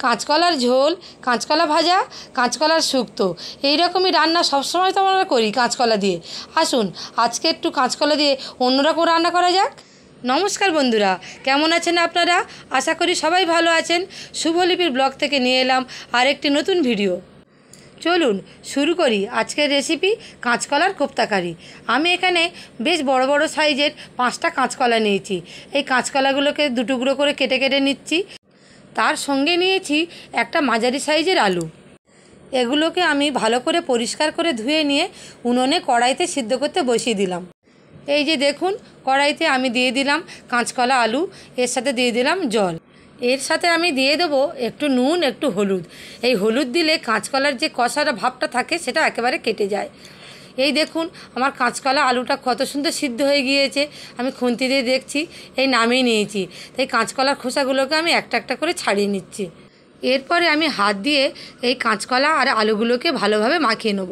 কাঁচকলার ঝোল, কাঁচকলা ভাজা, কাঁচকলার শুক্তো, এই রকমই রান্না সবসময় তো আমরা করি কাঁচকলা দিয়ে। আসুন আজকে একটু কাঁচকলা দিয়ে অন্যরকম রান্না করা যাক। নমস্কার বন্ধুরা, কেমন আছেন আপনারা? আশা করি সবাই ভালো আছেন। শুভলিপির ব্লগ থেকে নিয়ে এলাম আরেকটি নতুন ভিডিও। চলুন শুরু করি আজকের রেসিপি, কাঁচকলার কোপ্তাকারি। আমি এখানে বেশ বড় বড় সাইজের 5টা কাঁচকলা নিয়েছি। এই কাঁচকলাগুলোকে দুটুকরো করে কেটে কেটে নিচ্ছি। তার সঙ্গে নিয়েছি একটা মাঝারি সাইজের আলু। এগুলোকে আমি ভালো করে পরিষ্কার করে ধুয়ে নিয়ে উনুনে কড়াইতে সিদ্ধ করতে বসিয়ে দিলাম। এই যে দেখুন, কড়াইতে আমি দিয়ে দিলাম কাঁচকলা আলু, এর সাথে দিয়ে দিলাম জল। এর সাথে আমি দিয়ে দেবো একটু নুন, একটু হলুদ। এই হলুদ দিলে কাঁচকলার যে কষার ভাবটা থাকে সেটা একেবারে কেটে যায়। এই দেখুন আমার কাঁচকলা আলুটা কত সুন্দর সিদ্ধ হয়ে গিয়েছে। আমি খুন্তি দিয়ে দেখছি, এই নামিয়ে নিয়েছি। তাই কাঁচকলার খোসাগুলোকে আমি একটা একটা করে ছাড়িয়ে নিচ্ছি। এরপরে আমি হাত দিয়ে এই কাঁচকলা আর আলুগুলোকে ভালোভাবে মাখিয়ে নেব।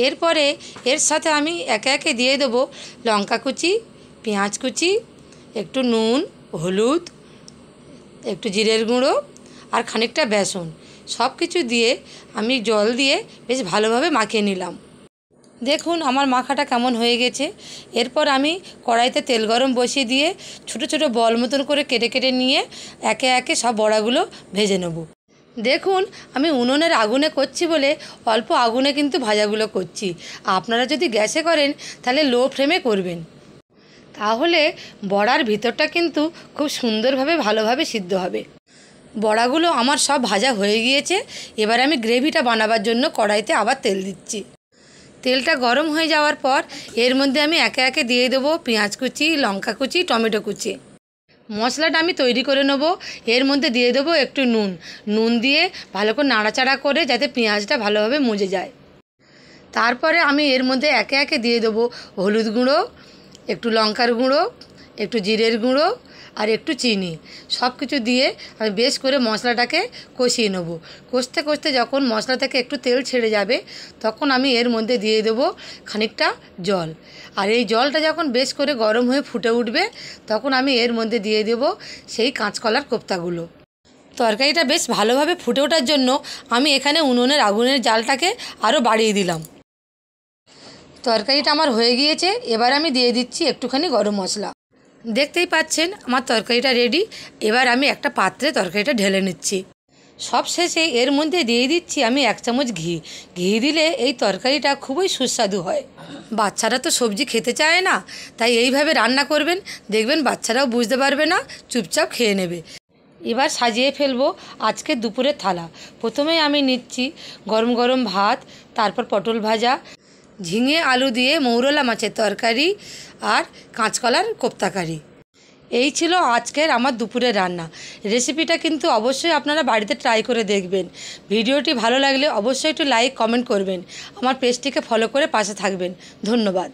এরপরে এর সাথে আমি একে একে দিয়ে দেবো লঙ্কা কুচি, পেঁয়াজ কুচি, একটু নুন, হলুদ, একটু জিরের গুঁড়ো আর খানিকটা বেসন। সব কিছু দিয়ে আমি জল দিয়ে বেশ ভালোভাবে মাখিয়ে নিলাম। দেখুন আমার মাখাটা কেমন হয়ে গেছে। এরপর আমি কড়াইতে তেল গরম বসিয়ে দিয়ে ছোট ছোট বল মতন করে কেটে কেটে নিয়ে একে একে সব বড়াগুলো ভেজে নেব। দেখুন আমি উনুনের আগুনে করছি বলে অল্প আগুনে কিন্তু ভাজাগুলো করছি। আপনারা যদি গ্যাসে করেন তাহলে লো ফ্লেমে করবেন, তাহলে বড়ার ভিতরটা কিন্তু খুব সুন্দরভাবে ভালোভাবে সিদ্ধ হবে। বড়াগুলো আমার সব ভাজা হয়ে গিয়েছে। এবার আমি গ্রেভিটা বানাবার জন্য কড়াইতে আবার তেল দিচ্ছি। তেলটা গরম হয়ে যাওয়ার পর এর মধ্যে আমি একে একে দিয়ে দেবো পেঁয়াজ কুচি, লঙ্কা কুচি, টমেটো কুচি। মশলাটা আমি তৈরি করে নেব। এর মধ্যে দিয়ে দেবো একটু নুন দিয়ে ভালো করে নাড়াচাড়া করে যাতে পেঁয়াজটা ভালোভাবে মজে যায়। তারপরে আমি এর মধ্যে একে একে দিয়ে দেবো হলুদ গুঁড়ো, একটু লঙ্কার গুঁড়ো, একটু জিরের গুঁড়ো আর একটু চিনি। সব কিছু দিয়ে আমি বেশ করে মশলাটাকে কষিয়ে নেব। কষতে কষতে যখন মশলা থেকে একটু তেল ছেড়ে যাবে তখন আমি এর মধ্যে দিয়ে দেবো খানিকটা জল। আর এই জলটা যখন বেশ করে গরম হয়ে ফুটে উঠবে তখন আমি এর মধ্যে দিয়ে দেবো সেই কাঁচকলার কোপ্তাগুলো। তরকারিটা বেশ ভালোভাবে ফুটে ওঠার জন্য আমি এখানে উনুনের আগুনের জালটাকে আরও বাড়িয়ে দিলাম। তরকারিটা আমার হয়ে গিয়েছে। এবার আমি দিয়ে দিচ্ছি একটুখানি গরম মশলা। দেখতেই পাচ্ছেন আমার তরকারিটা রেডি। এবার আমি একটা পাত্রে তরকারিটা ঢেলে নিচ্ছি। সব শেষে এর মধ্যে দিয়ে দিচ্ছি আমি 1 চামচ ঘি। ঘি দিলে এই তরকারিটা খুবই সুস্বাদু হয়। বাচ্চারা তো সবজি খেতে চায় না, তাই এইভাবে রান্না করবেন, দেখবেন বাচ্চারাও বুঝতে পারবে না, চুপচাপ খেয়ে নেবে। এবার সাজিয়ে ফেলবো আজকের দুপুরের থালা। প্রথমেই আমি নিচ্ছি গরম গরম ভাত, তারপর পটল ভাজা, ঝিঙে আলু দিয়ে মৌরলা মাছের তরকারি আর কাঁচকলার কোপ্তাকারি। এই ছিল আজকের আমার দুপুরের রান্না। রেসিপিটা কিন্তু অবশ্যই আপনারা বাড়িতে ট্রাই করে দেখবেন। ভিডিওটি ভালো লাগলে অবশ্যই একটু লাইক কমেন্ট করবেন। আমার পেজটিকে ফলো করে পাশে থাকবেন। ধন্যবাদ।